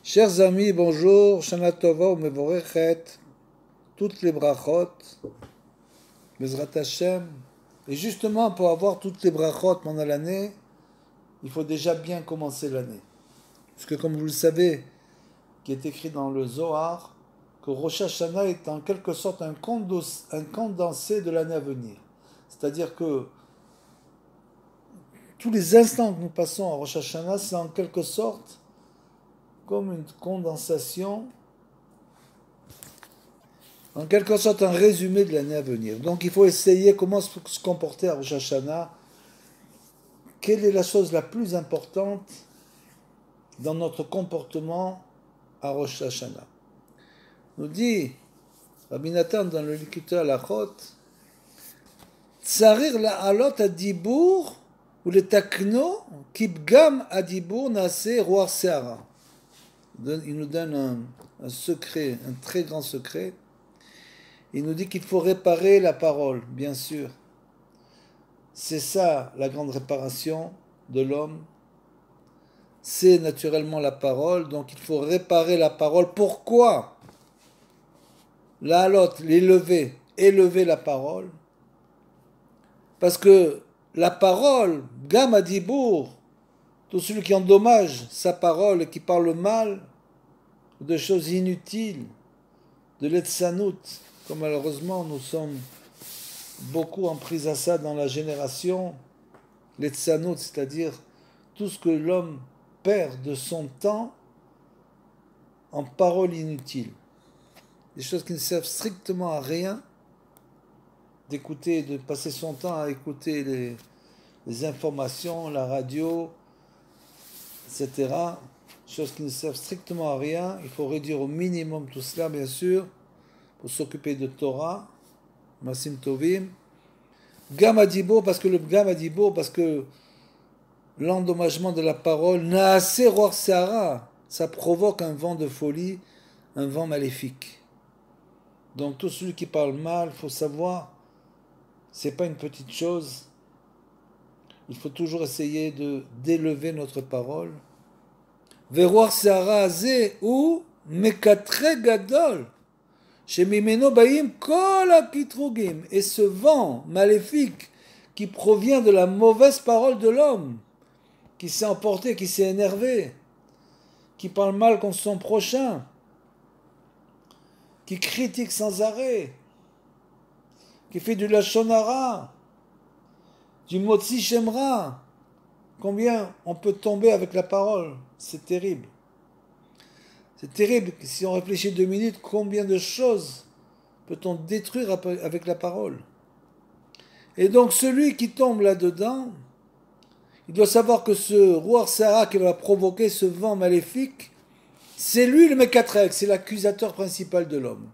Chers amis, bonjour, Shana Tova ou Mevorechet, toutes les brachot, Bezrat Hashem. Et justement, pour avoir toutes les brachot pendant l'année, il faut déjà bien commencer l'année. Parce que comme vous le savez, qui est écrit dans le Zohar, que Rosh Hashanah est en quelque sorte un condensé de l'année à venir. C'est-à-dire que tous les instants que nous passons à Rosh Hashanah, c'est en quelque sorte comme une condensation, en quelque sorte un résumé de l'année à venir. Donc il faut essayer comment se comporter à Rosh Hashanah. Quelle est la chose la plus importante dans notre comportement à Rosh Hashanah? Nous dit Rabbi Nathan dans le Likutei Halachot, Tsarir la'alot adibur ou le takno kibgam adibur nase roar seara. Il nous donne un secret, un très grand secret. Il nous dit qu'il faut réparer la parole, bien sûr. C'est ça la grande réparation de l'homme. C'est naturellement la parole, donc il faut réparer la parole. Pourquoi? La halot, l'élever, élever la parole. Parce que la parole, Gam Adibour, tout celui qui endommage sa parole et qui parle mal, de choses inutiles, de l'etsanout, comme malheureusement nous sommes beaucoup en prise à ça dans la génération, l'etsanout, c'est-à-dire tout ce que l'homme perd de son temps en paroles inutiles. Des choses qui ne servent strictement à rien, d'écouter, de passer son temps à écouter les informations, la radio, etc. Choses qui ne servent strictement à rien. Il faut réduire au minimum tout cela, bien sûr, pour s'occuper de Torah, Masim Tovim. Gamadibo, parce que l'endommagement de la parole, Naase Roar Seara, ça provoque un vent de folie, un vent maléfique. Donc tout celui qui parle mal, il faut savoir, c'est pas une petite chose. Il faut toujours essayer d'élever notre parole. Veroar Seara Azé ou Mekatre Gadol. Chez Mimeno Baim Kol Akitrugim. Et ce vent maléfique qui provient de la mauvaise parole de l'homme, qui s'est emporté, qui s'est énervé, qui parle mal contre son prochain, qui critique sans arrêt, qui fait du lachon hara, du motzi shemra. Combien on peut tomber avec la parole? C'est terrible. C'est terrible. Si on réfléchit 2 minutes, combien de choses peut-on détruire avec la parole? Et donc celui qui tombe là-dedans, il doit savoir que ce roi Sarah qui va provoquer ce vent maléfique, c'est lui le Mekatrek, c'est l'accusateur principal de l'homme.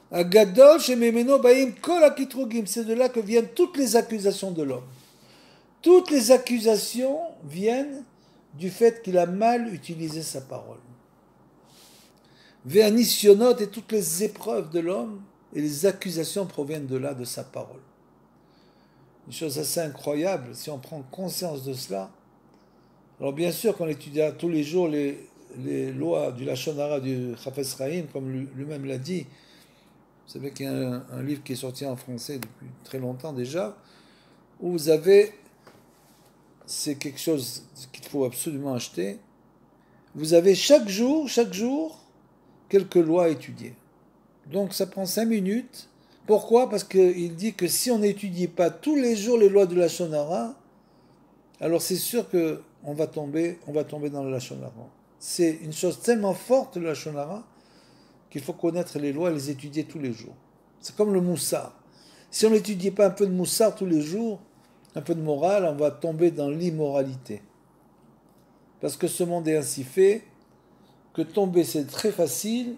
Agadol shememeno baim kol akitrugim, c'est de là que viennent toutes les accusations de l'homme. Toutes les accusations viennent du fait qu'il a mal utilisé sa parole. Vernitionot et toutes les épreuves de l'homme et les accusations proviennent de là, de sa parole. Une chose assez incroyable, si on prend conscience de cela. Alors bien sûr qu'on étudiera tous les jours les lois du Lachon Hara du Chafetz Chaim, comme lui-même l'a dit. Vous savez qu'il y a un livre qui est sorti en français depuis très longtemps déjà, où vous avez, c'est quelque chose qu'il faut absolument acheter, vous avez chaque jour, quelques lois à étudier. Donc ça prend 5 minutes. Pourquoi? Parce qu'il dit que si on n'étudie pas tous les jours les lois de la Lachon Hara, alors c'est sûr qu'on va tomber dans le Lachon Hara. C'est une chose tellement forte, le Lachon Hara, qu'il faut connaître les lois et les étudier tous les jours. C'est comme le moussard. Si on n'étudie pas un peu de moussard tous les jours, un peu de morale, on va tomber dans l'immoralité. Parce que ce monde est ainsi fait que tomber c'est très facile,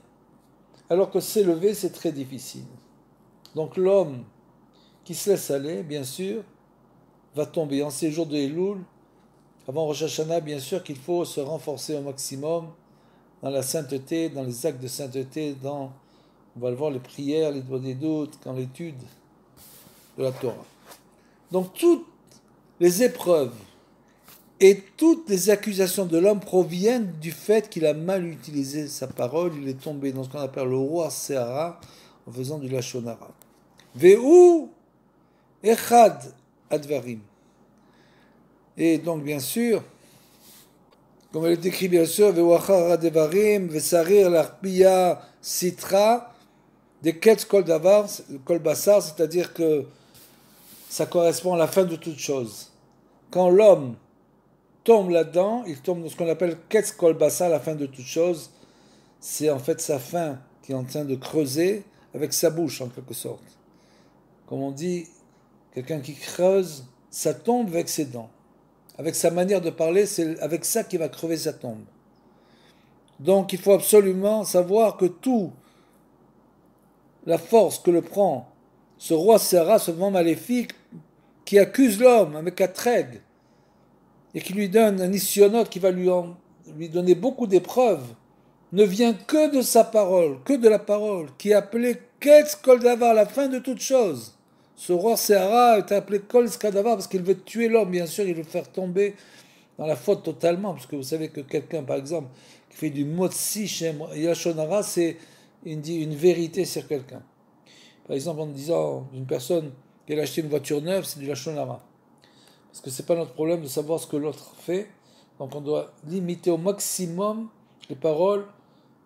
alors que s'élever c'est très difficile. Donc l'homme qui se laisse aller, bien sûr, va tomber. En ces jours de Elul, avant Rosh Hashanah, bien sûr qu'il faut se renforcer au maximum dans la sainteté, dans les actes de sainteté, on va le voir, les prières, les doigts des doutes, dans l'étude de la Torah. Donc toutes les épreuves Et toutes les accusations de l'homme proviennent du fait qu'il a mal utilisé sa parole, il est tombé dans ce qu'on appelle le roi Sehara en faisant du Lashon Hara. Ve'u echad advarim. Et donc bien sûr, comme elle est écrit bien sûr, Ve'u achar advarim, ve'sarir l'arpia sitra, des ketz kol davar, kol basar, c'est-à-dire que ça correspond à la fin de toute chose. Quand l'homme tombe là-dedans, il tombe dans ce qu'on appelle Ketz Kol Bassa, la fin de toute chose. C'est en fait sa fin qui est en train de creuser avec sa bouche, en quelque sorte. Comme on dit, quelqu'un qui creuse sa tombe avec ses dents. Avec sa manière de parler, c'est avec ça qu'il va crever sa tombe. Donc il faut absolument savoir que tout la force que le prend ce roi Sehara, ce vent maléfique, qui accuse l'homme avec Atreg, et qui lui donne un isyonote qui va lui donner beaucoup d'épreuves, ne vient que de sa parole, que de la parole, qui est appelée Ketz Kol Davar, la fin de toute chose. Ce roi Sehara est appelé Kol Skadavar parce qu'il veut tuer l'homme, bien sûr, il veut le faire tomber dans la faute totalement, parce que vous savez que quelqu'un, par exemple, qui fait du Motsi Shem Lashon Hara, c'est une vérité sur quelqu'un. Par exemple, en disant d'une personne qu'elle a acheté une voiture neuve, c'est du Lashon Hara. Parce que ce n'est pas notre problème de savoir ce que l'autre fait. Donc on doit limiter au maximum les paroles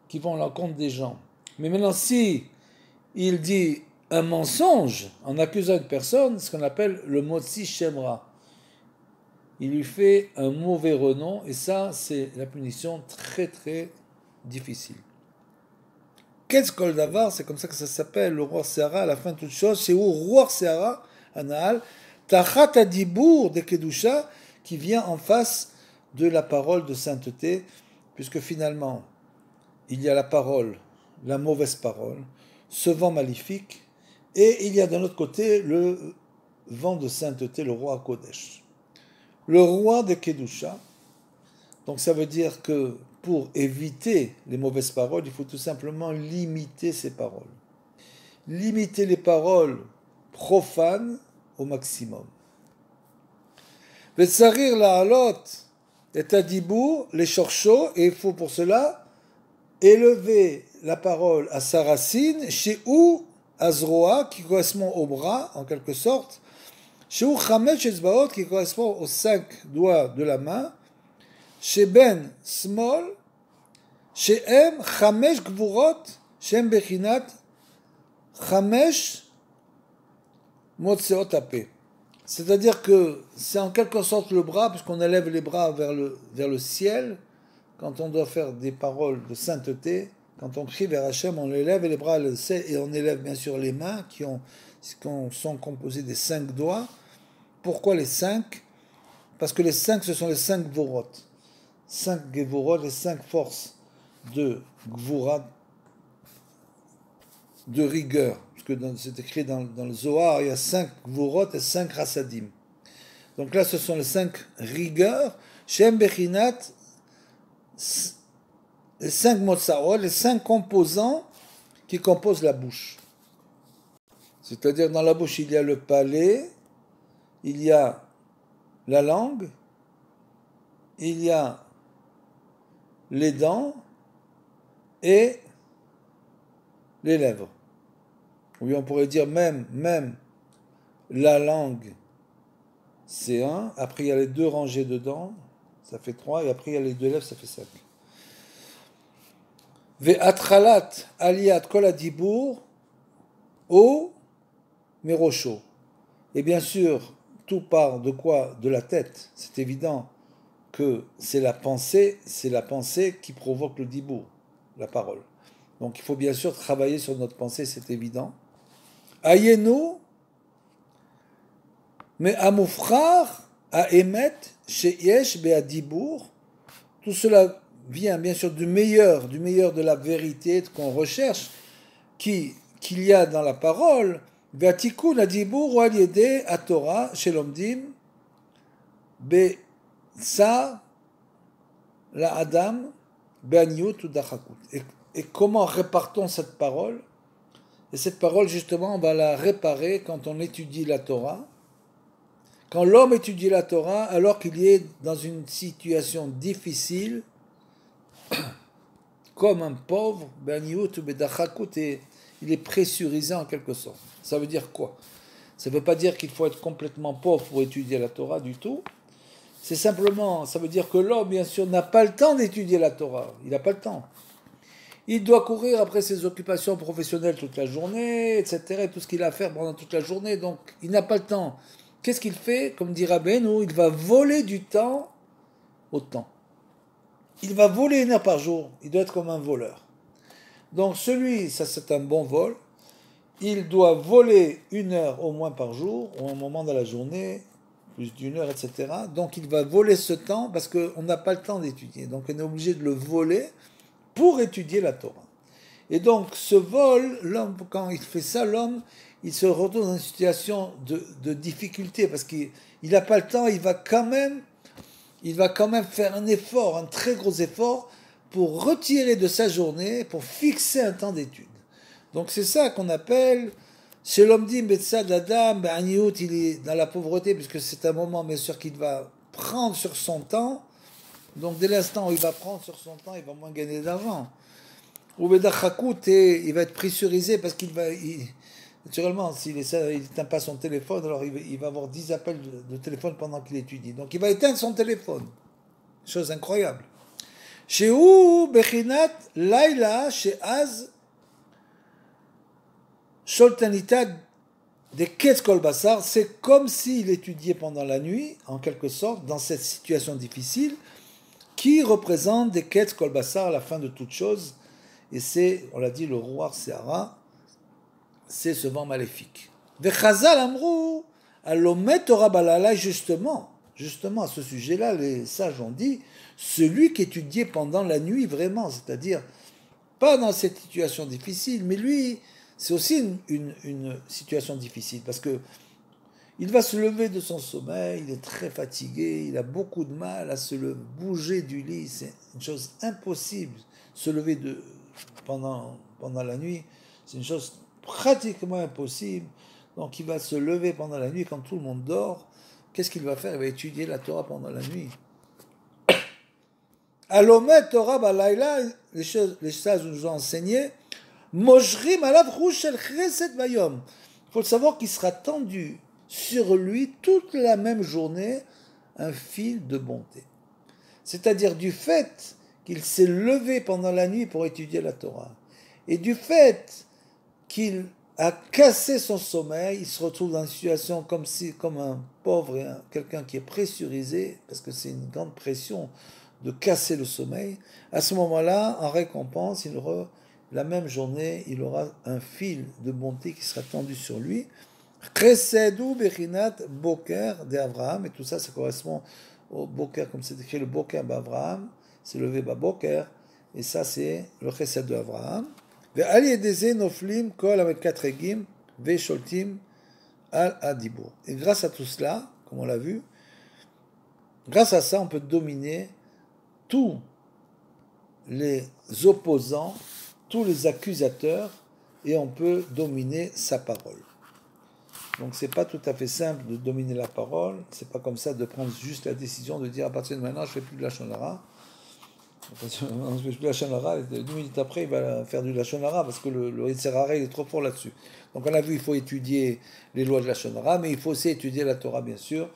qui vont à l'encontre des gens. Mais maintenant, si il dit un mensonge en accusant une personne, ce qu'on appelle le motzi shemra, il lui fait un mauvais renom, et ça, c'est la punition très très difficile. Qu'est-ce que davar, c'est comme ça que ça s'appelle, le roi Sehara, à la fin de toute chose, c'est où roi Sehara, Anaal, Tachat Adibour de Kedusha, qui vient en face de la parole de sainteté, puisque finalement, il y a la parole, la mauvaise parole, ce vent maléfique, et il y a d'un autre côté le vent de sainteté, le roi Kodesh. Le roi de Kedusha, donc ça veut dire que pour éviter les mauvaises paroles, il faut tout simplement limiter ces paroles. Limiter les paroles profanes au maximum. Vetsarir la halot et adibour, les chorchos, et il faut pour cela élever la parole à sa racine, chez où Azroa, qui correspond au bras, en quelque sorte, chez où Chamesh Ezbaot, qui correspond aux 5 doigts de la main, chez Ben Small, chez M Chamesh Gvurot, chez M Bechinat, Chamesh Motseot Ape. C'est-à-dire que c'est en quelque sorte le bras, puisqu'on élève les bras vers le ciel, quand on doit faire des paroles de sainteté, quand on prie vers Hachem, on élève les bras et on élève bien sûr les mains qui sont composées des 5 doigts. Pourquoi les 5? Parce que les 5, ce sont les 5 Gvorot. 5 Gvorot, les 5 forces de Gvura, de rigueur. Parce que c'est écrit dans le Zohar, il y a 5 Gvorot et 5 Rasadim. Donc là, ce sont les 5 rigueurs. Shem Bechinat, les 5 Motsaot, les 5 composants qui composent la bouche. C'est-à-dire, dans la bouche, il y a le palais, il y a la langue, il y a les dents et les lèvres. Oui, on pourrait dire même la langue, c'est 1. Après, il y a les 2 rangées de dents, ça fait 3. Et après, il y a les 2 lèvres, ça fait 5. Ve'atralat aliat kol adibour o merosho. Et bien sûr, tout part de quoi? De la tête. C'est évident que c'est la pensée qui provoque le dibour, la parole. Donc il faut bien sûr travailler sur notre pensée, c'est évident. Ayenu, mais amoufrar, à émettre, chez Yesh, Be'adibour, tout cela vient bien sûr du meilleur de la vérité qu'on recherche, qu'il y a dans la parole, Ve'atikun adibour ou aliede à Torah, chez l'omdim, Be'sa, la Adam, Be'aniut ou Dachakut. Et comment répartons cette parole? Et cette parole, justement, on va la réparer quand on étudie la Torah, Quand l'homme étudie la Torah, alors qu'il est dans une situation difficile, comme un pauvre, et il est pressurisé en quelque sorte. Ça veut dire quoi? Ça ne veut pas dire qu'il faut être complètement pauvre pour étudier la Torah du tout. C'est simplement, ça veut dire que l'homme, bien sûr, n'a pas le temps d'étudier la Torah. Il n'a pas le temps. Il doit courir après ses occupations professionnelles toute la journée, etc., et tout ce qu'il a à faire pendant toute la journée, donc il n'a pas le temps. Qu'est-ce qu'il fait? Comme dit Rabbeinu, il va voler du temps au temps. Il va voler 1 heure par jour, il doit être comme un voleur. Donc celui, ça c'est un bon vol, il doit voler 1 heure au moins par jour, ou un moment de la journée, plus d'1 heure, etc. Donc il va voler ce temps parce qu'on n'a pas le temps d'étudier. Donc on est obligé de le voler pour étudier la Torah. Et donc ce vol, l'homme, quand il fait ça, l'homme, il se retrouve dans une situation de difficulté parce qu'il n'a pas le temps, il va quand même faire un effort, un très gros effort pour retirer de sa journée, pour fixer un temps d'étude. Donc c'est ça qu'on appelle, chez l'homme dit, Betsad Adam, Aniout, il est dans la pauvreté, puisque c'est un moment bien sûr qu'il va prendre sur son temps. Donc dès l'instant où il va prendre sur son temps, il va moins gagner d'argent. Ou Bedachakout, il va être pressurisé parce qu'il va... naturellement, s'il n'éteint pas son téléphone, alors il va avoir 10 appels de téléphone pendant qu'il étudie. Donc il va éteindre son téléphone. Chose incroyable. Chez où Bechinat Laila, chez Az, Sholtanita de Ketz Kol Basar, c'est comme s'il étudiait pendant la nuit, en quelque sorte, dans cette situation difficile, qui représente des Ketz Kol Basar, la fin de toute chose. Et c'est, on l'a dit, le roi Sehara, c'est ce vent maléfique. Vechazal Amrou, Alomet Torah Balala, justement à ce sujet-là, les sages ont dit, celui qui étudiait pendant la nuit vraiment, c'est-à-dire pas dans cette situation difficile, mais lui, c'est aussi une situation difficile, parce que il va se lever de son sommeil, il est très fatigué, il a beaucoup de mal à bouger du lit, c'est une chose impossible, se lever pendant la nuit, c'est une chose pratiquement impossible, donc il va se lever pendant la nuit quand tout le monde dort. Qu'est-ce qu'il va faire? Il va étudier la Torah pendant la nuit. Alomet Torah Balayla, les sages nous ont enseigné, Mojrim alav rouch shel chesed vayom. Il faut le savoir qu'il sera tendu sur lui toute la même journée un fil de bonté. C'est-à-dire du fait qu'il s'est levé pendant la nuit pour étudier la Torah, et du fait qu'il a cassé son sommeil, il se retrouve dans une situation comme un pauvre, quelqu'un qui est pressurisé, parce que c'est une grande pression de casser le sommeil. À ce moment-là, en récompense, la même journée, il aura un fil de bonté qui sera tendu sur lui. Chesed bechinat boker d'Abraham, et tout ça, ça correspond au boker, comme c'est écrit le boker d'Abraham, c'est levé boker, et ça c'est le chesed d'Abraham. ועל ידי זה נופלים כל המקטרגים ושולטים על הדיבור. Et grâce à tout cela, comme on l'a vu, grâce à ça, on peut dominer tous les opposants, tous les accusateurs, et on peut dominer sa parole. Donc c'est pas tout à fait simple de dominer la parole, c'est pas comme ça de prendre juste la décision de dire à partir de maintenant je fais plus de la Lachon Hara. Je ne fais plus la Lachon Hara, 2 minutes après il va faire du Lachon Hara parce que le Yetzer Hara il est trop fort là-dessus. Donc on a vu il faut étudier les lois de la Lachon Hara, mais il faut aussi étudier la Torah bien sûr.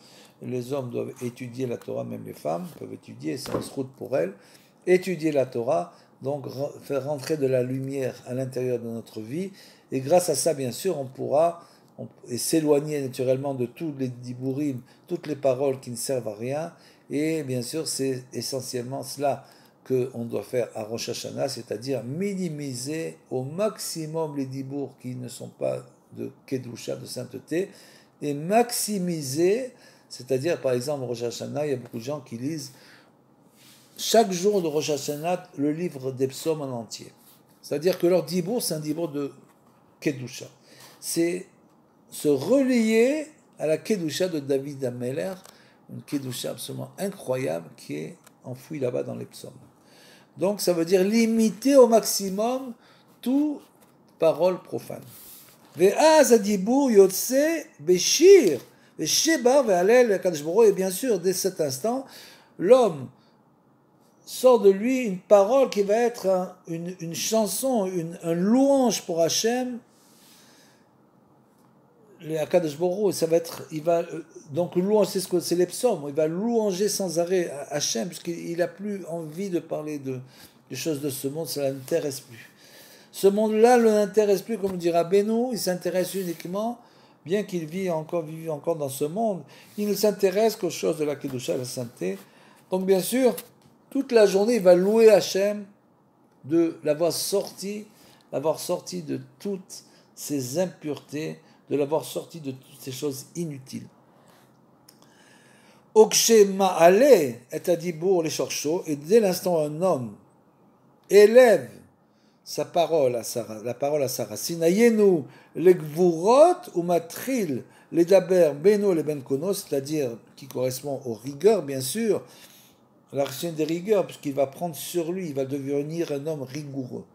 Les hommes doivent étudier la Torah, même les femmes peuvent étudier, c'est un route pour elles. Étudier la Torah, donc faire rentrer de la lumière à l'intérieur de notre vie, et grâce à ça bien sûr on pourra et s'éloigner naturellement de tous les dibourim, toutes les paroles qui ne servent à rien. Et bien sûr, c'est essentiellement cela qu'on doit faire à Rosh Hashanah, c'est-à-dire minimiser au maximum les dibours qui ne sont pas de Kedusha, de sainteté, et maximiser, c'est-à-dire par exemple Rosh Hashanah, il y a beaucoup de gens qui lisent chaque jour de Rosh Hashanah le livre des psaumes en entier. C'est-à-dire que leur dibour, c'est un dibour de Kedusha. C'est se relier à la Kedusha de David Ameller, une Kedusha absolument incroyable qui est enfouie là-bas dans les psaumes. Donc ça veut dire limiter au maximum toute parole profane. Ve'az hadibur yotse beshir Et Sheba ve'alel Kadosh Baruch Hu, et bien sûr, dès cet instant, l'homme sort de lui une parole qui va être une chanson, un louange pour Hachem, le Akadosh Baruch Hu, ça va être, il va, donc louange, c'est les psaumes, il va louanger sans arrêt Hachem, puisqu'il n'a plus envie de parler des choses de ce monde, ça ne l'intéresse plus. Ce monde-là ne l'intéresse plus, comme dira Beno, il s'intéresse uniquement, bien qu'il vive encore dans ce monde, il ne s'intéresse qu'aux choses de la Kedusha, la sainteté. Donc bien sûr, toute la journée, il va louer Hachem de l'avoir sorti de toutes ces impuretés, de l'avoir sorti de toutes ces choses inutiles. Okshe ma'ale et adibour les chorchos, et dès l'instant où un homme élève sa parole à sa racine, ayenu les gvurot ou matril les daber beno les benkono, c'est-à-dire qui correspond aux rigueurs, bien sûr, la racine des rigueurs, puisqu'il va prendre sur lui, il va devenir un homme rigoureux.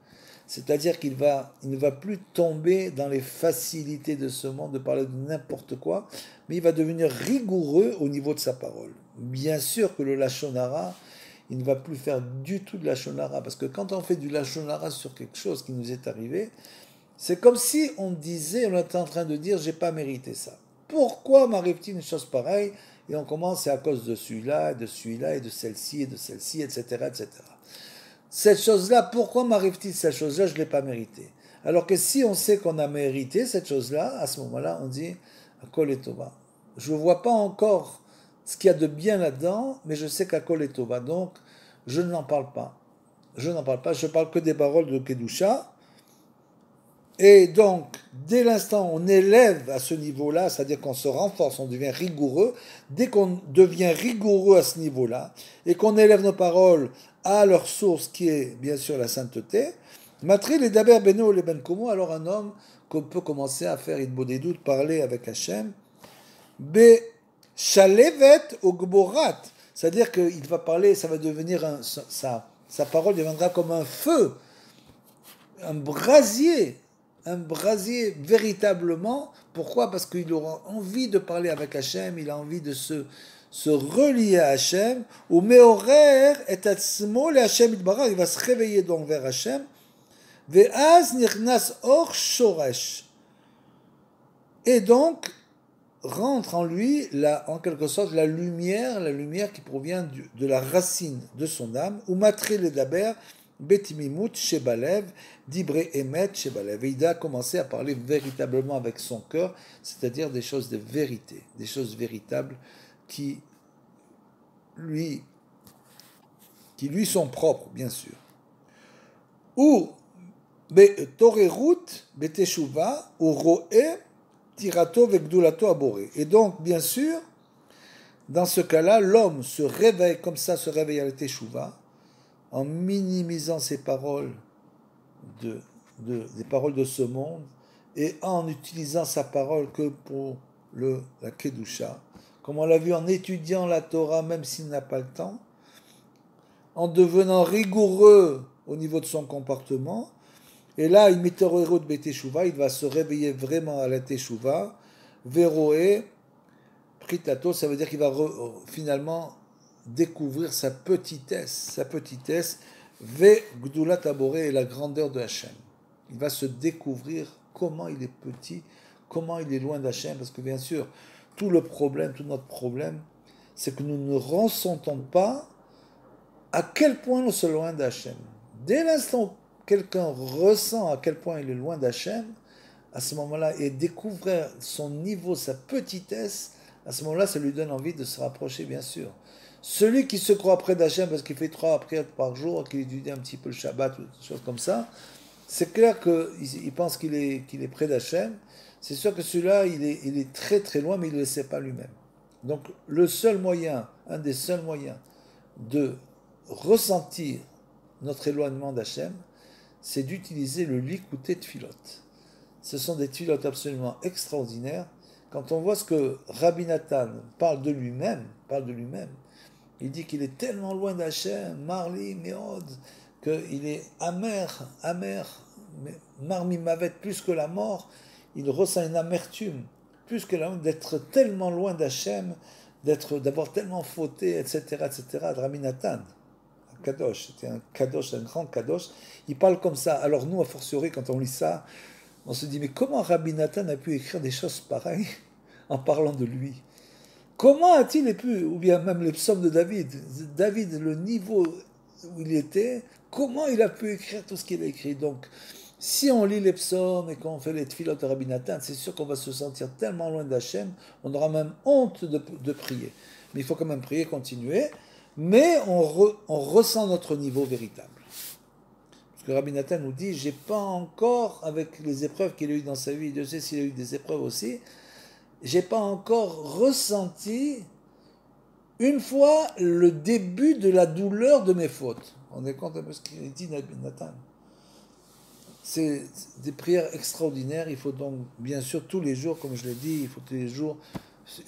C'est-à-dire qu'il ne va plus tomber dans les facilités de ce monde, de parler de n'importe quoi, mais il va devenir rigoureux au niveau de sa parole. Bien sûr que le Lachon Hara, il ne va plus faire du tout de Lachon Hara, parce que quand on fait du Lachon Hara sur quelque chose qui nous est arrivé, c'est comme si on disait, on était en train de dire, j'ai pas mérité ça. Pourquoi m'arrive-t-il une chose pareille? Et on commence, c'est à cause de celui-là, et de celui-là, et de celle-ci, etc., etc. Cette chose-là, pourquoi m'arrive-t-il cette chose-là? Je ne l'ai pas méritée. Alors que si on sait qu'on a mérité cette chose-là, à ce moment-là, on dit Akol et Tova. Je ne vois pas encore ce qu'il y a de bien là-dedans, mais je sais qu'Akol et Tova. Donc, je n'en parle pas. Je parle que des paroles de Kedusha. Et donc, dès l'instant où on élève à ce niveau-là, c'est-à-dire qu'on se renforce, on devient rigoureux, dès qu'on devient rigoureux à ce niveau-là, et qu'on élève nos paroles à leur source, qui est bien sûr la sainteté, Matril et Daber Beno le Ben Komo, alors un homme qu'on peut commencer à faire une des doutes, parler avec Hachem, Be Shalevet ou Gborat, c'est-à-dire qu'il va parler, ça va devenir, sa parole deviendra comme un feu, un brasier véritablement. Pourquoi? Parce qu'il aura envie de parler avec Hachem, il a envie de se relier à Hachem, ou meorer et atzmo le Hachem itbarach, il va se réveiller donc vers Hachem, ve'az nichnas or shoresh, et donc rentre en lui en quelque sorte la lumière qui provient de la racine de son âme, ou matri le daber betimimut shebalev, d'ibré emet shebalev, et il a commencé à parler véritablement avec son cœur, c'est-à-dire des choses de vérité, des choses véritables qui lui sont propres, bien sûr. Ou torerut beteshuva ou roe tirato vegdulato aboré. Et donc, bien sûr, dans ce cas-là, l'homme se réveille comme ça, se réveille à la teshuva, en minimisant ses paroles des paroles de ce monde et en utilisant sa parole que pour la Kedusha, comme on l'a vu en étudiant la Torah même s'il n'a pas le temps, en devenant rigoureux au niveau de son comportement, et là il metorero de beteshuva, il va se réveiller vraiment à la teshuva, veroe pritato, ça veut dire qu'il va finalement découvrir sa petitesse, ve gdulat aboré, et la grandeur de Hachem. Il va se découvrir comment il est petit, comment il est loin d'Hachem, parce que bien sûr, tout notre problème, c'est que nous ne ressentons pas à quel point nous sommes loin d'Hachem. Dès l'instant où quelqu'un ressent à quel point il est loin d'Hachem, à ce moment-là, et découvrir son niveau, sa petitesse, à ce moment-là, ça lui donne envie de se rapprocher, bien sûr. Celui qui se croit près d'Hachem parce qu'il fait 3 prières par jour, qu'il étudie un petit peu le Shabbat, ou des choses comme ça, c'est clair qu'il pense qu'il est près d'Hachem. C'est sûr que celui-là, il est très très loin, mais il ne le sait pas lui-même. Donc un des seuls moyens de ressentir notre éloignement d'Hachem, c'est d'utiliser le likouté tfilot. Ce sont des tfilot absolument extraordinaires. Quand on voit ce que Rabbi Nathan parle de lui-même, il dit qu'il est tellement loin d'Hachem, Marli, Meod, qu'il est amer, Marmi Mavet plus que la mort, il ressent une amertume plus que la honte d'être tellement loin d'Hachem, d'avoir tellement fauté, etc., etc., de Rabbi Nathan. Kadosh, c'était un Kadosh, un grand Kadosh. Il parle comme ça. Alors nous, a fortiori, quand on lit ça, on se dit, mais comment Rabbi Nathan a pu écrire des choses pareilles en parlant de lui? Comment a-t-il pu, ou bien même les psaumes de David, David, le niveau où il était, comment il a pu écrire tout ce qu'il a écrit? Donc, si on lit les psaumes et qu'on fait les tfilotes de Rabbi Nathan, c'est sûr qu'on va se sentir tellement loin d'Hachem, on aura même honte de prier. Mais il faut quand même prier, continuer, mais on ressent notre niveau véritable. Parce que Rabbi Nathan nous dit, j'ai pas encore, avec les épreuves qu'il a eues dans sa vie, Dieu sait s'il a eu des épreuves aussi, j'ai pas encore ressenti une fois le début de la douleur de mes fautes. On est compte un peu ce qu'il dit Nathan. C'est des prières extraordinaires. Il faut donc, bien sûr, tous les jours, comme je l'ai dit, il faut tous les jours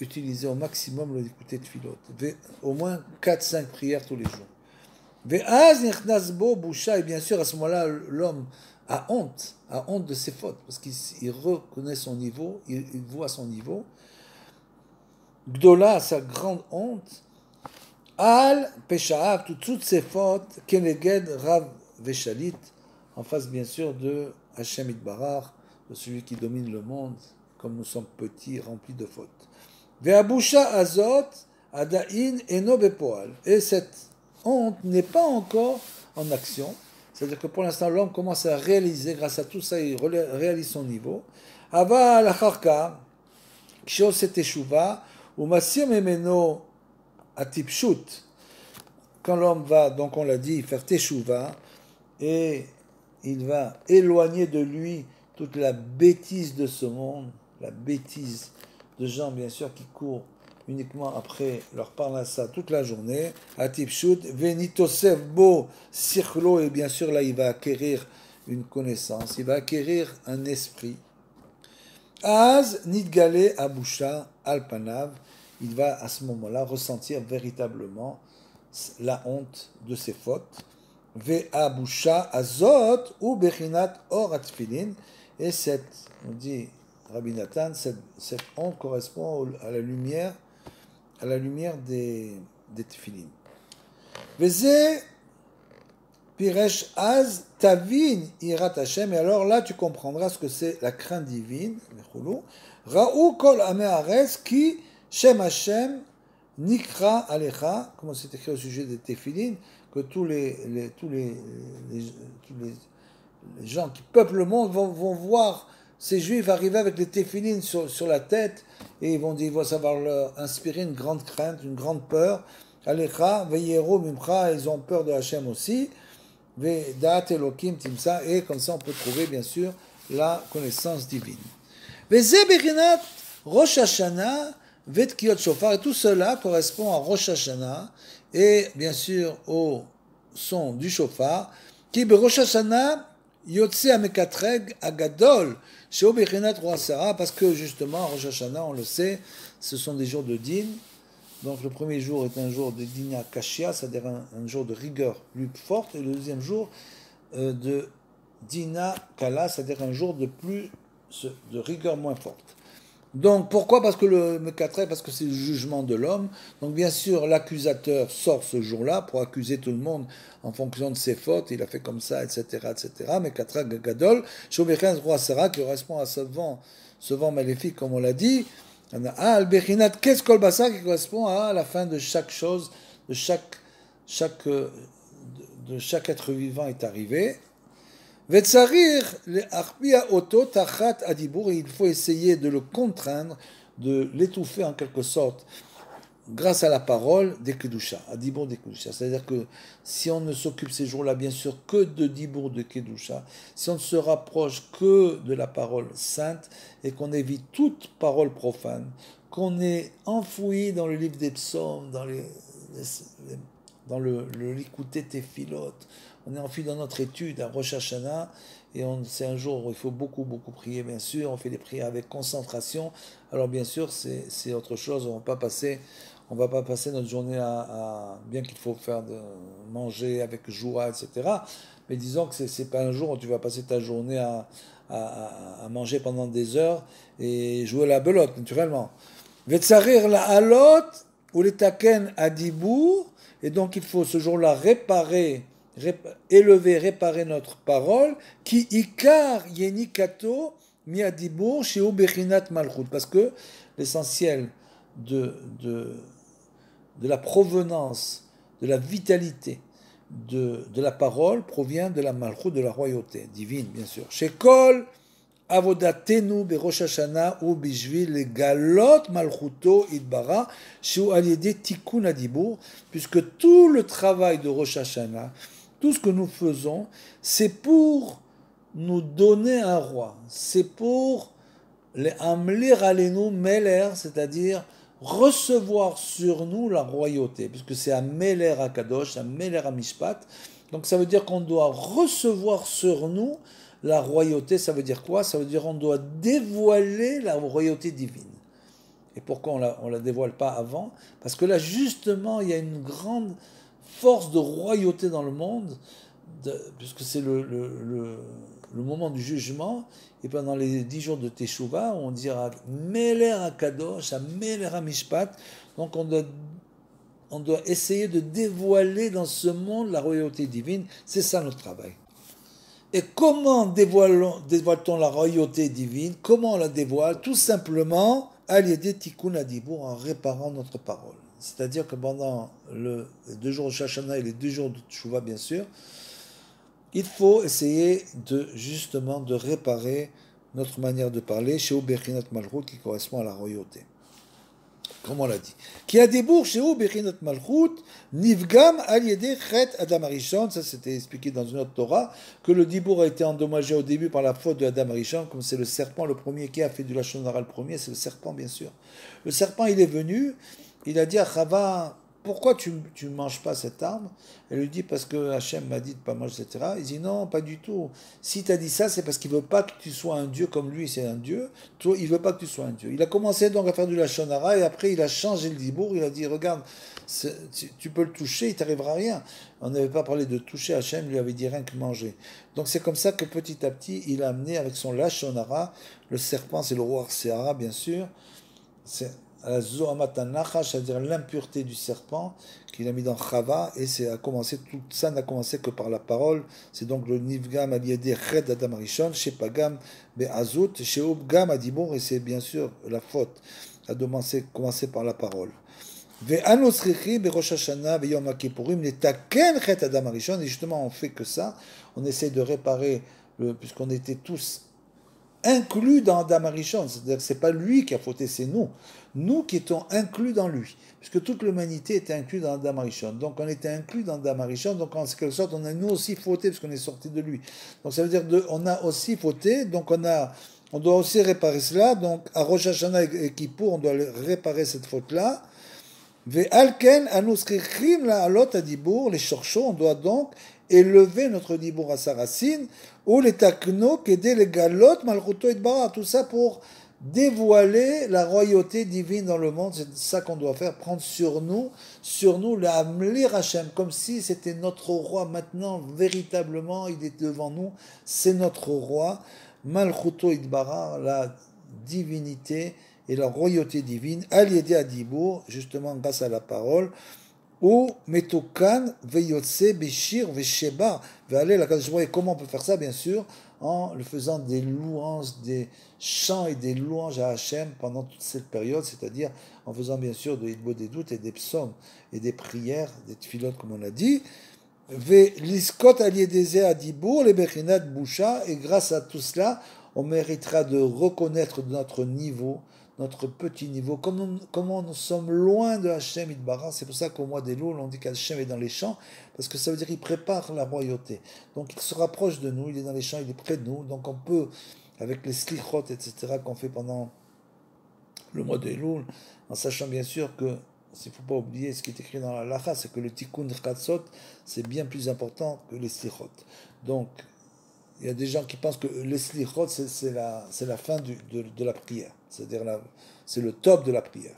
utiliser au maximum l'écouter de filote. Au moins 4-5 prières tous les jours. Ve'az nichnas bo boucha, et bien sûr, à ce moment-là, l'homme a honte de ses fautes, parce qu'il reconnaît son niveau, il voit son niveau. Gdola, sa grande honte, al pesha'av, toutes ses fautes, keneged rav veshalit, en face bien sûr de Hashem Itbarach, de celui qui domine le monde, comme nous sommes petits, remplis de fautes. Ve'abusha azot, adain eno bepoal, et cette honte n'est pas encore en action, c'est-à-dire que pour l'instant l'homme commence à réaliser, grâce à tout ça, il réalise son niveau. Ava lacharka, kshos et teshuva, ou masir memeno atipshut, quand l'homme va, donc on l'a dit, faire teshuva, et il va éloigner de lui toute la bêtise de ce monde, la bêtise de gens bien sûr qui courent uniquement après leur parnassa toute la journée, atipshut, venitosev bo sikhlo, et bien sûr là il va acquérir une connaissance, il va acquérir un esprit. Az nidgale abusha alpanav, il va à ce moment-là ressentir véritablement la honte de ses fautes. Ve'abusha azot ou bechinat or atfilin, et on dit Rabbi Nathan, cette honte correspond à la lumière des tefilin. Veze piresh az tavin irat Hashem, et alors là tu comprendras ce que c'est la crainte divine. Ra'u kol amei haaretz ki shem Hashem nikra alecha, comment c'est écrit au sujet des tefilin, que tous les gens qui peuplent le monde vont voir ces juifs arriver avec les téphilines sur la tête, et ça va leur inspirer une grande crainte, une grande peur. Alecha, veyero mimcha, ils ont peur de Hachem aussi. Ve'dat elokim timsa, et comme ça on peut trouver bien sûr la connaissance divine. Veze bechinat Rosh Hashanah ve'tkiyot shofar, et tout cela correspond à Rosh Hashanah, et bien sûr au son du shofar, qui be Rosh Hashanah yotse amekatreg agadol sheo bechinat Rosh Hashanah, parce que justement Rosh Hashanah, on le sait, ce sont des jours de din. Donc le premier jour est un jour de dina kashia, c'est-à-dire un jour de rigueur plus forte, et le deuxième jour de dina kala, c'est-à-dire un jour de rigueur moins forte. Donc pourquoi? Parce que le Mekatrek, parce que c'est le jugement de l'homme. Donc bien sûr l'accusateur sort ce jour-là pour accuser tout le monde en fonction de ses fautes, il a fait comme ça, etc. etc. Mekatrek Gadol, Shobechin Roi Sarah, qui correspond à ce vent maléfique comme on l'a dit. Al-Bechinat Keskol Basa, qui correspond à la fin de chaque chose, de chaque être vivant est arrivé. Vetsarir le arpia oto tachat adibur, il faut essayer de le contraindre, de l'étouffer en quelque sorte, grâce à la parole des kedusha, adibur des kedusha. C'est-à-dire que si on ne s'occupe ces jours-là, bien sûr, que de dibur de kedusha, si on ne se rapproche que de la parole sainte, et qu'on évite toute parole profane, qu'on est enfoui dans le livre des psaumes, dans le l'écouter tes filotes, on est enfoui dans notre étude à Rosh Hashanah, et c'est un jour où il faut beaucoup prier, bien sûr, on fait des prières avec concentration. Alors bien sûr c'est autre chose, on va pas passer notre journée bien qu'il faut faire manger avec joie, etc. Mais disons que c'est pas un jour où tu vas passer ta journée à manger pendant des heures et jouer à la belote, naturellement. Vetsarir la halot ou les taken à dibour, et donc il faut ce jour-là élever, réparer notre parole, qui ikar yenikato mi adibour chez bechinat malchut, parce que l'essentiel de, de, de la provenance, de la vitalité de la parole provient de la malchut, de la royauté divine, bien sûr. Chez Kol, avodatenu berosh Hashanah ou bishvil le galot malchuto idbara shu al yedei tikkun adibur, puisque tout le travail de Rosh Hashanah, tout ce que nous faisons, c'est pour nous donner un roi, c'est pour les amlir alenu meler, c'est-à-dire recevoir sur nous la royauté, puisque c'est un meler à Kadosh, un meler à Mishpat, donc ça veut dire qu'on doit recevoir sur nous la royauté. Ça veut dire quoi? Ça veut dire qu'on doit dévoiler la royauté divine. Et pourquoi on la dévoile pas avant? Parce que là, justement, il y a une grande force de royauté dans le monde, puisque c'est le moment du jugement, et pendant les 10 jours de Teshuvah, on dira Meler HaKadosh, Meler HaMishpat, donc on doit essayer de dévoiler dans ce monde la royauté divine, c'est ça notre travail. Et comment dévoile-t-on la royauté divine? Comment on la dévoile? Tout simplement, al-yedei tikkun adibur, en réparant notre parole. C'est-à-dire que pendant les 2 jours de Shashana et les 2 jours de Teshuvah, bien sûr, il faut essayer justement de réparer notre manière de parler, chez Bechinat Malchut, qui correspond à la royauté. Comme on l'a dit. Qui a des bourgs chez Bechinat Malchut, Nivgam al yedei chet Adam Arishon, ça c'était expliqué dans une autre Torah, que le dibour a été endommagé au début par la faute de Adam Arishon, comme c'est le serpent le premier qui a fait du Lashon Hara le premier, c'est le serpent bien sûr. Le serpent il est venu, il a dit à Chava, pourquoi tu ne manges pas cette arbre? Elle lui dit, parce que Hachem m'a dit de ne pas manger, etc. Il dit, non, pas du tout. Si tu as dit ça, c'est parce qu'il ne veut pas que tu sois un Dieu comme lui, c'est un Dieu. Toi, il ne veut pas que tu sois un Dieu. Il a commencé donc à faire du Lashon Hara, et après il a changé le dibour, il a dit, regarde, tu peux le toucher, il ne t'arrivera rien. On n'avait pas parlé de toucher, Hachem lui avait dit rien que manger. Donc c'est comme ça que petit à petit, il a amené avec son Lashon Hara, le serpent, c'est le roi Arséara, bien sûr, c'est la Zohamat Nachash, c'est-à-dire l'impureté du serpent qu'il a mis dans Chava, et tout ça n'a commencé que par la parole. C'est donc le Nivgam Aliede Ched Adam Arishon, chez Pagam Be'azut, chez Ubgam Adibor, et c'est bien sûr la faute a commencé par la parole. Ve'anu Srichi Be'Rosh Hashanah Ve'Yom HaKippurim Netaken Chet Adam Arishon, et justement on fait que ça, on essaie de réparer, puisqu'on était tous inclus dans Adam Arishon, c'est-à-dire que ce n'est pas lui qui a fauté, c'est nous qui étions inclus dans lui, puisque toute l'humanité était inclue dans Adam Arishon. Donc on était inclus dans Adam Arishon, donc en quelque sorte on a nous aussi fauté, parce qu'on est sorti de lui. Donc ça veut dire on a aussi fauté, donc on doit aussi réparer cela, donc à Rosh Hashanah et Kippour, on doit réparer cette faute-là. Ve'alken anuskrichim la alot adibur, les shorshos, on doit donc élever notre dibour à sa racine, ou les takno, qu'aider les galotes, malchuto et bara, tout ça pour dévoiler la royauté divine dans le monde. C'est ça qu'on doit faire, prendre sur nous, la Amlir Hashem, comme si c'était notre roi maintenant, véritablement, il est devant nous, c'est notre roi, malchuto et bara, la divinité et la royauté divine, al-yedei adibur, justement grâce à la parole, ou Metokan Veyotse Beshir Vesheba Ve'ale la Kadosh. Et comment on peut faire ça? Bien sûr, en le faisant des louanges, des chants et des louanges à Hachem pendant toute cette période, c'est-à-dire en faisant bien sûr de Hitbo des doutes et des psaumes et des prières, des tfilotes comme on l'a dit. Ve'liskot Aliedeze Adibur, les Bechinat Boucha, et grâce à tout cela, on méritera de reconnaître notre niveau, notre petit niveau, comment nous sommes loin de Hachem Idbara. C'est pour ça qu'au mois d'Elul, on dit qu'Hachem est dans les champs, parce que ça veut dire qu'il prépare la royauté. Donc il se rapproche de nous, il est dans les champs, il est près de nous, donc on peut, avec les slichot, etc., qu'on fait pendant le mois d'Elul, en sachant bien sûr que, il ne faut pas oublier ce qui est écrit dans la Lacha, c'est que le tikkun chatzot, c'est bien plus important que les slichot. Donc, il y a des gens qui pensent que les slichot, c'est la fin de la prière. C'est-à-dire, c'est le top de la prière.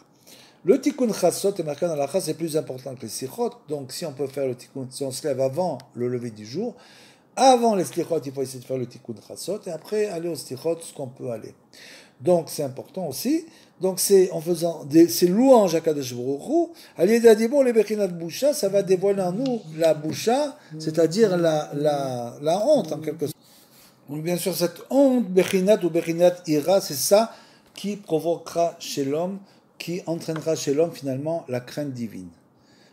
Le tikkun chatzot et marqué dans la c'est plus important que les slichot. Donc, si on peut faire le tikkun, si on se lève avant le lever du jour, Avant les slichot, il faut essayer de faire le tikkun chassot, et après aller au slichot, ce qu'on peut aller. Donc c'est important aussi. Donc c'est en faisant ces louanges à Kadosh Baruch Hu, Aliéda Dibur les Bechinat Boucha, ça va dévoiler en nous la Boucha, c'est-à-dire la honte en quelque sorte. Donc bien sûr cette honte, Bechinat ou Bechinat Ira, c'est ça qui provoquera chez l'homme, qui entraînera chez l'homme finalement la crainte divine.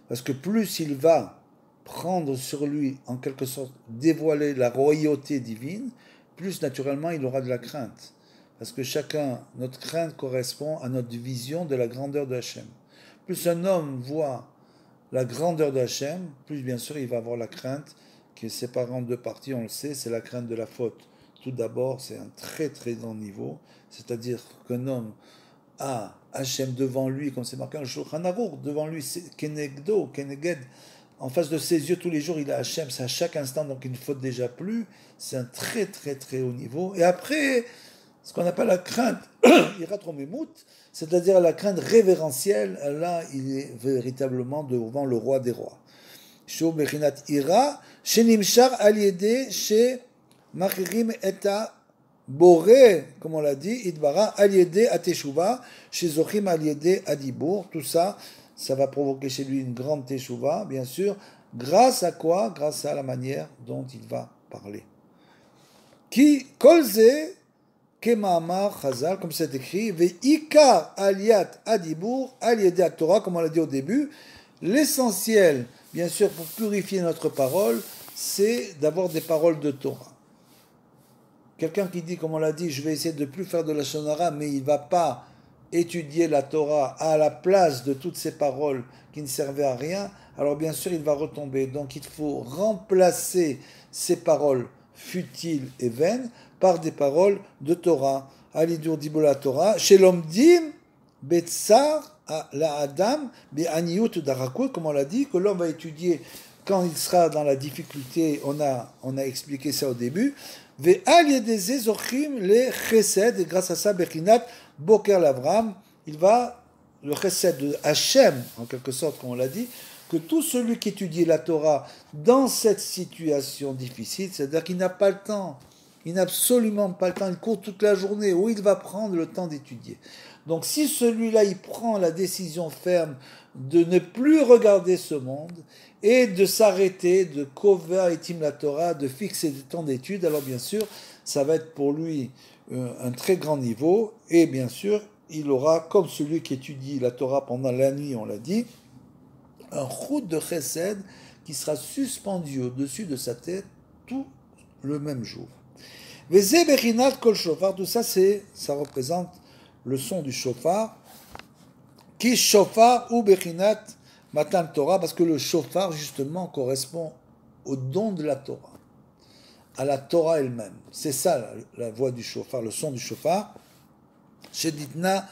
Parce que plus il va prendre sur lui, en quelque sorte, dévoiler la royauté divine, plus naturellement il aura de la crainte. Parce que chacun, notre crainte correspond à notre vision de la grandeur de Hachem. Plus un homme voit la grandeur de Hachem, plus bien sûr il va avoir la crainte qui est séparée en deux parties, on le sait, c'est la crainte de la faute. Tout d'abord, c'est un très très grand niveau, c'est-à-dire qu'un homme a Hachem devant lui, comme c'est marqué dans le Shulchan Aruch, devant lui, c'est Kenegdo, Keneged, en face de ses yeux tous les jours, il a Hachem, c'est à chaque instant, donc il ne faute déjà plus, c'est un très très très haut niveau. Et après, ce qu'on appelle la crainte iratromimut, c'est-à-dire la crainte révérentielle, là, il est véritablement devant le roi des rois. Shu bechinat ira, shenimshar aliede, she machirim eta boré, comme on l'a dit, idbara aliede ateshuva, chez zochim aliede adibour, tout ça, ça va provoquer chez lui une grande teshuva, bien sûr, grâce à quoi? Grâce à la manière dont il va parler. Qui, kolze, Kema'amar Chazal, comme c'est écrit, Ve'ikar aliyat adibour, aliyat Torah, comme on l'a dit au début, l'essentiel, bien sûr, pour purifier notre parole, c'est d'avoir des paroles de Torah. Quelqu'un qui dit, comme on l'a dit, je vais essayer de ne plus faire de la shonara, mais il ne va pas étudier la Torah à la place de toutes ces paroles qui ne servaient à rien, alors bien sûr, il va retomber. Donc il faut remplacer ces paroles futiles et vaines par des paroles de Torah. Alidur dibola Torah, chez l'homme dim, betsar, la adam, be'aniyut darakut, comme on l'a dit, que l'homme va étudier quand il sera dans la difficulté, on a expliqué ça au début, ve'al yedeze zochim le chesed, et grâce à ça, bechinat boker l'Avram, il va, le chesed de Hachem, en quelque sorte, comme on l'a dit, que tout celui qui étudie la Torah dans cette situation difficile, c'est-à-dire qu'il n'a pas le temps, il n'a absolument pas le temps, il court toute la journée, où il va prendre le temps d'étudier. Donc si celui-là, il prend la décision ferme de ne plus regarder ce monde et de s'arrêter, de kova etim la Torah, de fixer des temps d'études, alors bien sûr, ça va être pour lui un très grand niveau, et bien sûr, il aura, comme celui qui étudie la Torah pendant la nuit, on l'a dit, un route de chesed qui sera suspendu au-dessus de sa tête tout le même jour. Vezé bechinat kol shofar, tout ça, ça représente le son du shofar, qui shofar ou bechinat matan Torah, parce que le shofar, justement, correspond au don de la Torah, à la Torah elle-même. C'est ça la voix du shofar, le son du shofar. Chez Ditna,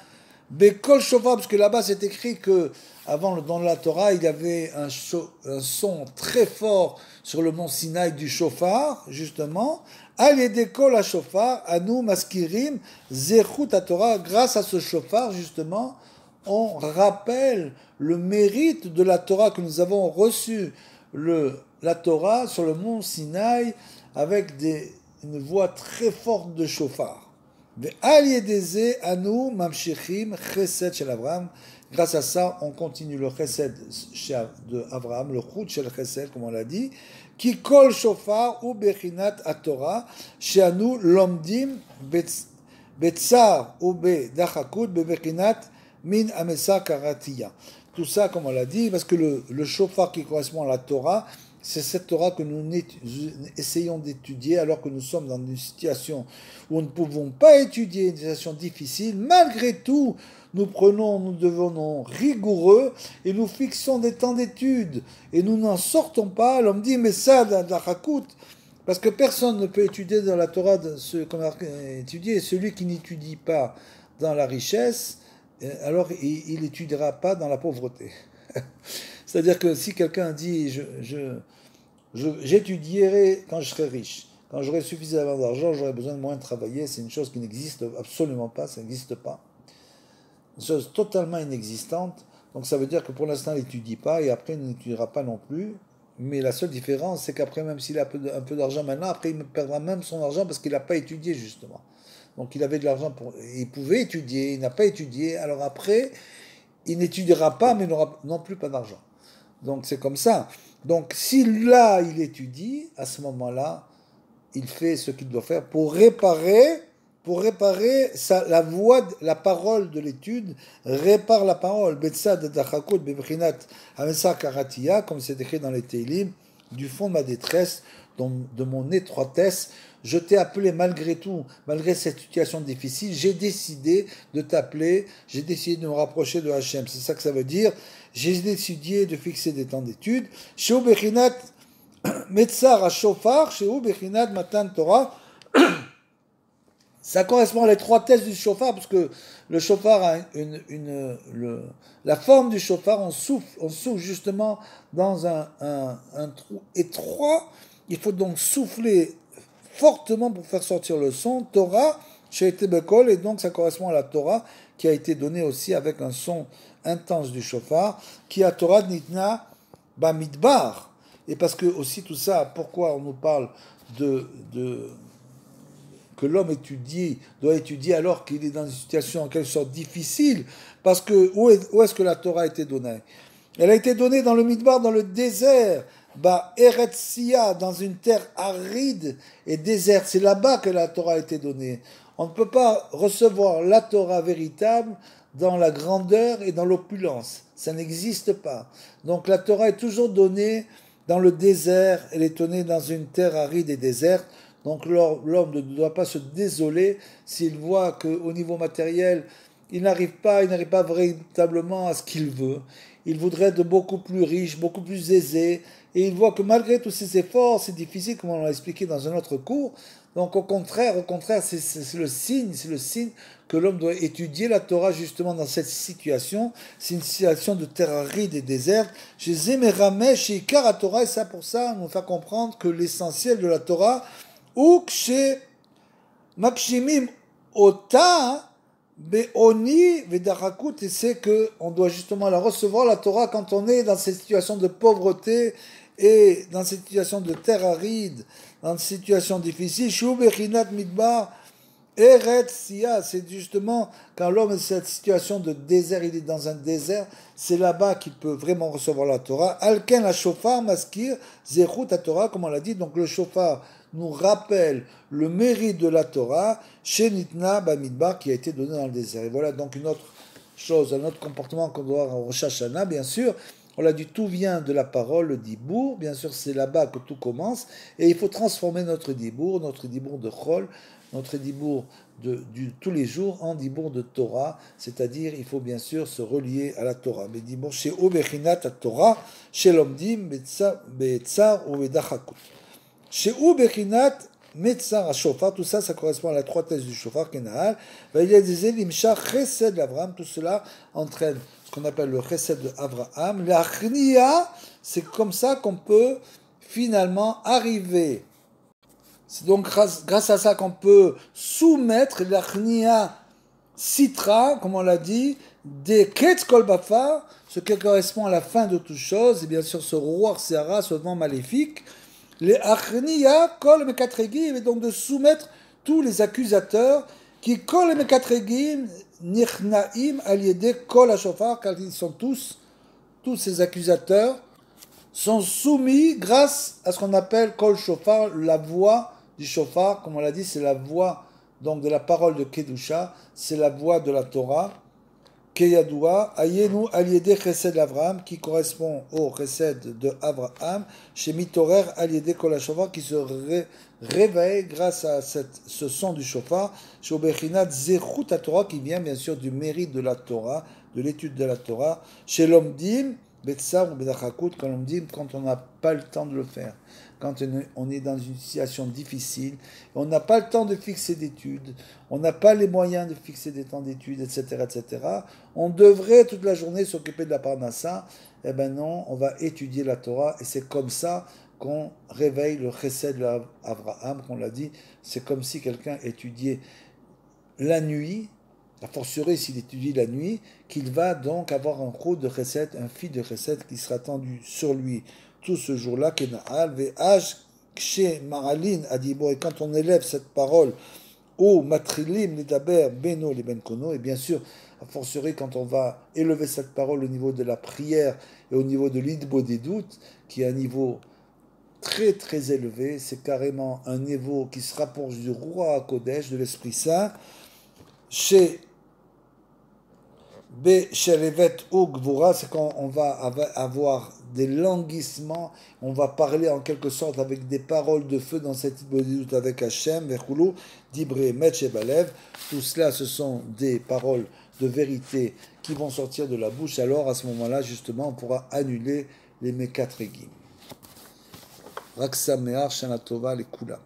Bekol shofar, parce que là-bas c'est écrit que avant le don de la Torah, il y avait un son très fort sur le mont Sinaï du shofar, justement. Al yedekol shofar, anu maskirim, zechut à Torah. Grâce à ce shofar, justement, on rappelle le mérite de la Torah que nous avons reçu, la Torah sur le mont Sinaï, avec une voix très forte de shofar. Grâce à ça, on continue le chesed de Abraham, le chut shel chesed, comme on l'a dit, qui kol shofar ou bechinat atorah, sheanu lomdim betzar ou bedachakut bebechinat min amesa karatiya. Tout ça, comme on l'a dit, parce que le shofar qui correspond à la Torah, c'est cette Torah que nous essayons d'étudier alors que nous sommes dans une situation où nous ne pouvons pas étudier, une situation difficile. Malgré tout, nous devenons rigoureux et nous fixons des temps d'études et nous n'en sortons pas. L'homme dit, mais ça, d'Achakut, parce que personne ne peut étudier dans la Torah qu'on a étudié. Celui qui n'étudie pas dans la richesse, alors il n'étudiera pas dans la pauvreté. C'est-à-dire que si quelqu'un dit j'étudierai quand je serai riche, quand j'aurai suffisamment d'argent, j'aurai besoin de moins de travailler, c'est une chose qui n'existe absolument pas, ça n'existe pas. Une chose totalement inexistante, donc ça veut dire que pour l'instant il n'étudie pas et après il n'étudiera pas non plus, Mais la seule différence, c'est qu'après, même s'il a un peu d'argent maintenant, après, il perdra même son argent parce qu'il n'a pas étudié, justement. Donc, il avait de l'argent pour. Il pouvait étudier, il n'a pas étudié. Alors après, il n'étudiera pas, mais il n'aura non plus pas d'argent. Donc, c'est comme ça. Donc, si là, il étudie, à ce moment-là, il fait ce qu'il doit faire pour réparer la voix, la parole de l'étude, répare la parole. Betsad dachakut bebrinat hamesar karatia, comme c'est écrit dans les Teilim, du fond de ma détresse, de mon étroitesse, je t'ai appelé malgré tout, malgré cette situation difficile, j'ai décidé de t'appeler, j'ai décidé de me rapprocher de Hachem. C'est ça que ça veut dire. J'ai décidé de fixer des temps d'étude. Sheu berinat metzar à shofar, sheu berinat matan Torah. Ça correspond à l'étroitesse du chauffard, parce que le chauffard a la forme du chauffard, on souffle justement dans un trou étroit. Il faut donc souffler fortement pour faire sortir le son. Torah, chez Tebekol, et donc ça correspond à la Torah qui a été donnée aussi avec un son intense du chauffard, qui a Torah Nitna Bamidbar. Et parce que aussi tout ça, pourquoi on nous parle que l'homme doit étudier alors qu'il est dans une situation en quelque sorte difficile, parce que où est-ce que la Torah a été donnée? Elle a été donnée dans le Midbar, dans le désert, Eretzia, dans une terre aride et déserte. C'est là-bas que la Torah a été donnée. On ne peut pas recevoir la Torah véritable dans la grandeur et dans l'opulence. Ça n'existe pas. Donc la Torah est toujours donnée dans le désert, elle est donnée dans une terre aride et déserte. Donc l'homme ne doit pas se désoler s'il voit qu'au niveau matériel, il n'arrive pas véritablement à ce qu'il veut. Il voudrait être beaucoup plus riche, beaucoup plus aisé, et il voit que malgré tous ses efforts, c'est difficile, comme on l'a expliqué dans un autre cours. Donc au contraire, c'est le signe que l'homme doit étudier la Torah justement dans cette situation. C'est une situation de terre aride et déserte. Chez Zemerameh, chez Ikar Torah, et ça pour ça, on nous fait comprendre que l'essentiel de la Torah, ou chez Makshimim Ota, Be'oni Vedarakut, et c'est qu'on doit justement la recevoir, la Torah, quand on est dans cette situation de pauvreté et dans cette situation de terre aride, dans cette situation difficile. Shu Bechinat Midbar, Eretz Sia, c'est justement quand l'homme est dans cette situation de désert, il est dans un désert, c'est là-bas qu'il peut vraiment recevoir la Torah. Alken la shofar maskir zechut la Torah, comme on l'a dit, donc le shofar nous rappelle le mérite de la Torah, chez Nitna Bamidbar, qui a été donné dans le désert. Et voilà donc une autre chose, un autre comportement qu'on doit avoir en Rosh Hashanah, bien sûr. On l'a dit, tout vient de la parole, le dibour. Bien sûr, c'est là-bas que tout commence. Et il faut transformer notre dibour de Chol, notre dibour de tous les jours en dibour de Torah. C'est-à-dire, il faut bien sûr se relier à la Torah. Mais dibour, chez Obechinat à Torah, chez l'Omdim, Betzar ou Bedachakut. Chez Ubechinat, Metzar à Shofar, tout ça, ça correspond à la l'étroitesse du Shofar, Kenahal. Il y a des Elimshah, Chesed d'Abraham, tout cela entraîne ce qu'on appelle le Chesed d'Abraham. La Chnia, c'est comme ça qu'on peut finalement arriver. C'est donc grâce à ça qu'on peut soumettre la Chnia Sitra, comme on l'a dit, des Ketz Kol Bafar, ce qui correspond à la fin de toute chose, et bien sûr ce roi Seara, ce vent maléfique. Les achniya kol mekatregim, et donc de soumettre tous les accusateurs qui kol mekatregim nichnaim aliede kol hashofar, car ils sont tous ces accusateurs sont soumis grâce à ce qu'on appelle kol shofar, la voix du shofar, comme on l'a dit, c'est la voix donc de la parole de Kedusha, c'est la voix de la Torah. Keyadoua, Ayenu Aliede Chesed Avraham, qui correspond au Chesed de Avraham, chez Mitorer Aliede Kolashova, qui se réveille grâce à ce son du shofar, chez Obechinat Zechut Torah, qui vient bien sûr du mérite de la Torah, de l'étude de la Torah, chez l'Omdim, Betsar ou Bedachakut, quand on n'a pas le temps de le faire, quand on est dans une situation difficile, on n'a pas le temps de fixer d'études, on n'a pas les moyens de fixer des temps d'études, etc., etc., on devrait toute la journée s'occuper de la parnassa. Eh ben non, on va étudier la Torah, et c'est comme ça qu'on réveille le chesed d'Abraham, qu'on l'a dit, c'est comme si quelqu'un étudiait la nuit, a fortiori s'il étudie la nuit, qu'il va donc avoir un gros de chesed, un fil de chesed qui sera tendu sur lui tout ce jour-là, Kena'al, Ve'aj, Kshe, Ma'alin, Adibo, et quand on élève cette parole, au Matrilim, Lidaber, Beno, les Ben Kono, et bien sûr, a fortiori quand on va élever cette parole au niveau de la prière et au niveau de l'Idbo des doutes, qui est un niveau très très élevé, c'est carrément un niveau qui se rapproche du roi Kodesh, de l'Esprit Saint, chez Shelevet ou Gvura, c'est quand on va avoir des languissements, on va parler en quelque sorte avec des paroles de feu dans cette doute avec Hachem, Verkoulou, Dibre, Metch et Balev. Tout cela, ce sont des paroles de vérité qui vont sortir de la bouche. Alors, à ce moment-là, justement, on pourra annuler les Mekat Regim. Raksa Me'ar Shana Tova les Kula.